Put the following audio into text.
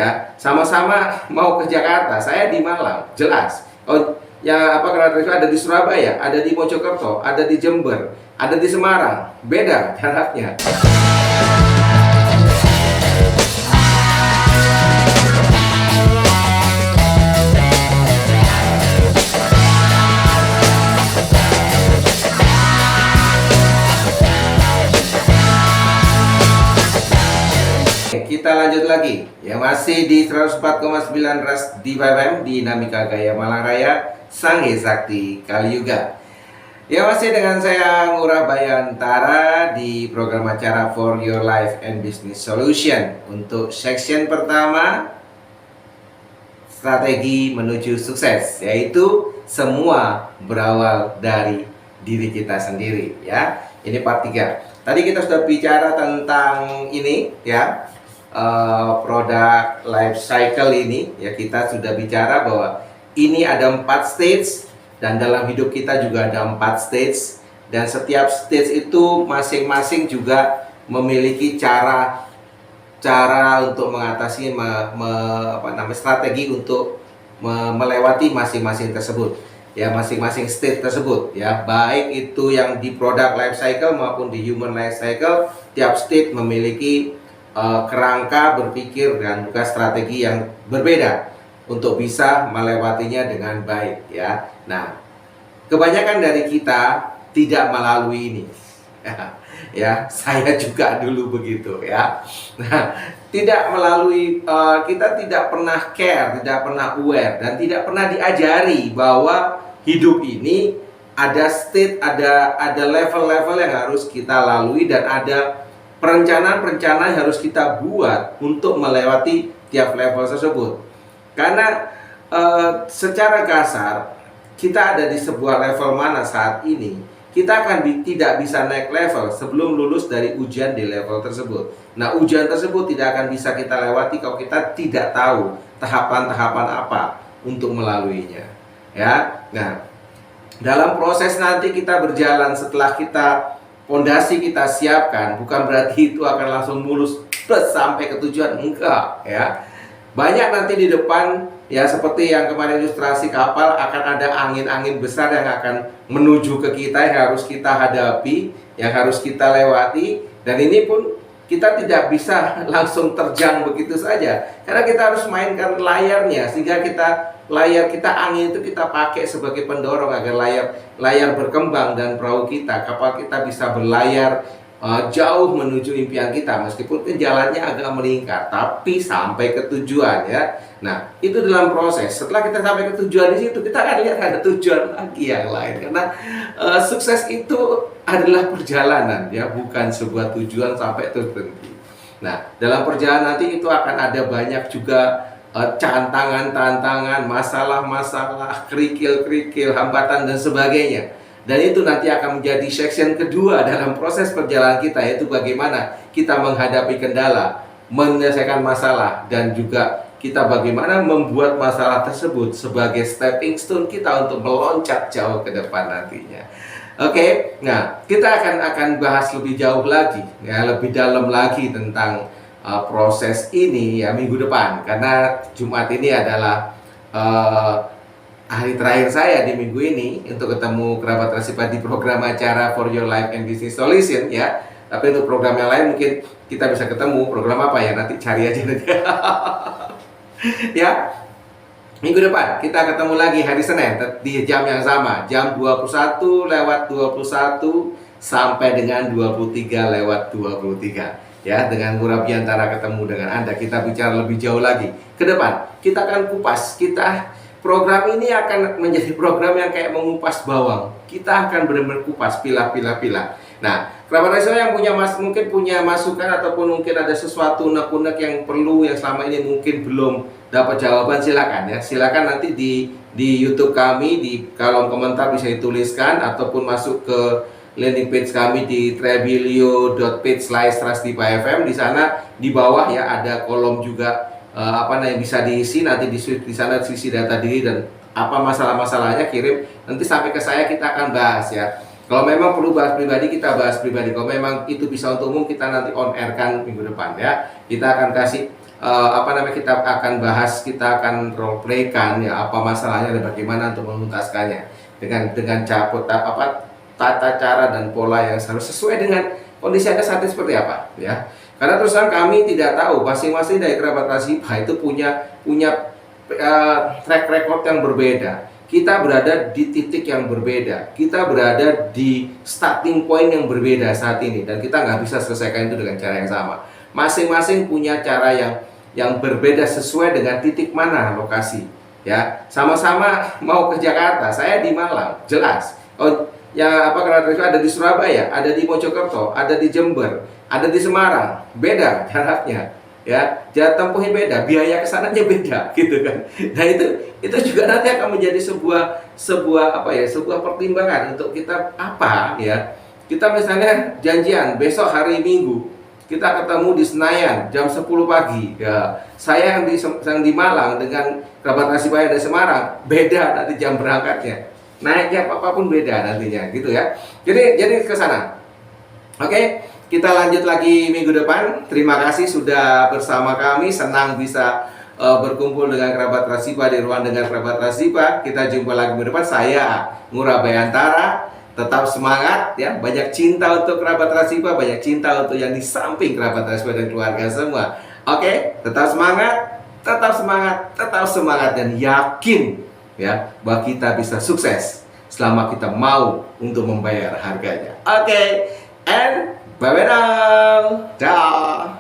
Ya, sama-sama mau ke Jakarta, saya di Malang, jelas. Oh, ya apa kreatif ada di Surabaya, ada di Mojokerto, ada di Jember, ada di Semarang, beda jaraknya. Kita lanjut lagi ya, masih di 104,9 Ras di FM Dinamika Gaya Malang Raya, Sanghe Sakti Kaliuga. Ya, masih dengan saya Ngurah Bayantara di program acara For Your Life and Business Solution. Untuk section pertama, strategi menuju sukses, yaitu semua berawal dari diri kita sendiri ya. Ini part 3. Tadi kita sudah bicara tentang ini ya, produk life cycle ini ya. Kita sudah bicara bahwa ini ada 4 stage, dan dalam hidup kita juga ada 4 stage, dan setiap stage itu masing-masing juga memiliki cara untuk mengatasi strategi untuk melewati masing-masing tersebut ya, masing-masing stage tersebut ya, baik itu yang di product life cycle maupun di human life cycle. Tiap stage memiliki kerangka berpikir dan juga strategi yang berbeda untuk bisa melewatinya dengan baik ya. Nah, kebanyakan dari kita tidak melalui ini ya, saya juga dulu begitu ya. Nah, tidak melalui, kita tidak pernah care, tidak pernah aware, dan tidak pernah diajari bahwa hidup ini ada state, ada level-level yang harus kita lalui, dan ada perencanaan-perencanaan yang harus kita buat untuk melewati tiap level tersebut. Karena secara kasar kita ada di sebuah level mana saat ini, kita akan tidak bisa naik level sebelum lulus dari ujian di level tersebut. Nah, ujian tersebut tidak akan bisa kita lewati kalau kita tidak tahu tahapan-tahapan apa untuk melaluinya ya. Nah, dalam proses nanti kita berjalan, setelah kita fondasi kita siapkan, bukan berarti itu akan langsung mulus sampai ke tujuan, enggak ya. Banyak nanti di depan ya, seperti yang kemarin ilustrasi kapal, akan ada angin-angin besar yang akan menuju ke kita, yang harus kita hadapi, yang harus kita lewati. Dan ini pun kita tidak bisa langsung terjang begitu saja, karena kita harus mainkan layarnya, sehingga layar kita, angin itu kita pakai sebagai pendorong agar layar berkembang, dan perahu kita, kapal kita bisa berlayar jauh menuju impian kita, meskipun jalannya agak melingkar, tapi sampai ke tujuan ya. Nah, itu dalam proses. Setelah kita sampai ke tujuan di situ, kita akan lihat ada tujuan lagi yang lain, karena sukses itu adalah perjalanan ya, bukan sebuah tujuan sampai tertentu. Nah, dalam perjalanan nanti itu akan ada banyak juga tantangan, masalah-masalah, kerikil-kerikil, hambatan dan sebagainya. Dan itu nanti akan menjadi section kedua dalam proses perjalanan kita, yaitu bagaimana kita menghadapi kendala, menyelesaikan masalah, dan juga kita bagaimana membuat masalah tersebut sebagai stepping stone kita untuk meloncat jauh ke depan nantinya. Oke, nah kita akan bahas lebih jauh lagi ya, lebih dalam lagi tentang proses ini ya minggu depan, karena Jumat ini adalah hari terakhir saya di minggu ini untuk ketemu kerabat tersipat di program acara For Your Life and Business Solution ya. Tapi untuk program yang lain mungkin kita bisa ketemu. Program apa ya, nanti cari aja nanti. Ya, minggu depan kita ketemu lagi hari Senin di jam yang sama, jam 21:21 sampai dengan 23:23 ya. Dengan Ngurah Bayantara ketemu dengan Anda, kita bicara lebih jauh lagi ke depan. Kita akan kupas, program ini akan menjadi program yang kayak mengupas bawang. Kita akan benar-benar kupas, pilah. Nah, kerabat Rasul yang mungkin punya masukan, ataupun mungkin ada sesuatu unek-unek yang perlu, yang selama ini mungkin belum dapat jawaban, silakan ya. Silakan nanti di YouTube kami, di kolom komentar bisa dituliskan, ataupun masuk ke landing page kami di trebilio.page/rasdipa.fm. Di sana di bawah ya ada kolom juga yang bisa diisi, nanti di sana sisi data diri dan apa masalah-masalahnya, kirim nanti sampai ke saya, kita akan bahas ya. Kalau memang perlu bahas pribadi, kita bahas pribadi. Kalau memang itu bisa untuk umum, kita nanti on air kan minggu depan ya. Kita akan kasih apa namanya, kita akan bahas, kita akan role playkan ya apa masalahnya dan bagaimana untuk menuntaskannya dengan tata cara dan pola yang harus sesuai dengan kondisi Anda saat ini seperti apa ya. Karena terus terang kami tidak tahu, masing-masing dari kerabat Rasipa itu punya track record yang berbeda. Kita berada di titik yang berbeda, kita berada di starting point yang berbeda saat ini, dan kita nggak bisa selesaikan itu dengan cara yang sama. Masing-masing punya cara yang berbeda sesuai dengan titik mana lokasi. Ya, sama-sama mau ke Jakarta, saya di Malang, jelas. Oh, ya apa karena ada di Surabaya, ada di Mojokerto, ada di Jember, ada di Semarang, beda jaraknya. Ya, jarak tempuhnya beda, biaya kesananya beda, gitu kan. Nah itu juga nanti akan menjadi sebuah pertimbangan untuk kita apa ya. Kita misalnya janjian besok hari Minggu kita ketemu di Senayan jam 10 pagi ya. Saya yang di Malang dengan kerabat Rasipa dari Semarang, beda nanti jam berangkatnya, naiknya apapun beda nantinya, gitu ya. Jadi ke sana. Oke, kita lanjut lagi minggu depan. Terima kasih sudah bersama kami. Senang bisa berkumpul dengan kerabat Rasipa di ruang dengan kerabat Rasipa. Kita jumpa lagi minggu depan. Saya Ngurah Bayantara. Tetap semangat ya. Banyak cinta untuk kerabat Rasipa, banyak cinta untuk yang di samping kerabat Rasipa dan keluarga semua. Oke, tetap semangat, tetap semangat, tetap semangat, dan yakin ya bahwa kita bisa sukses selama kita mau untuk membayar harganya. Oke. And bye-bye now. Dah.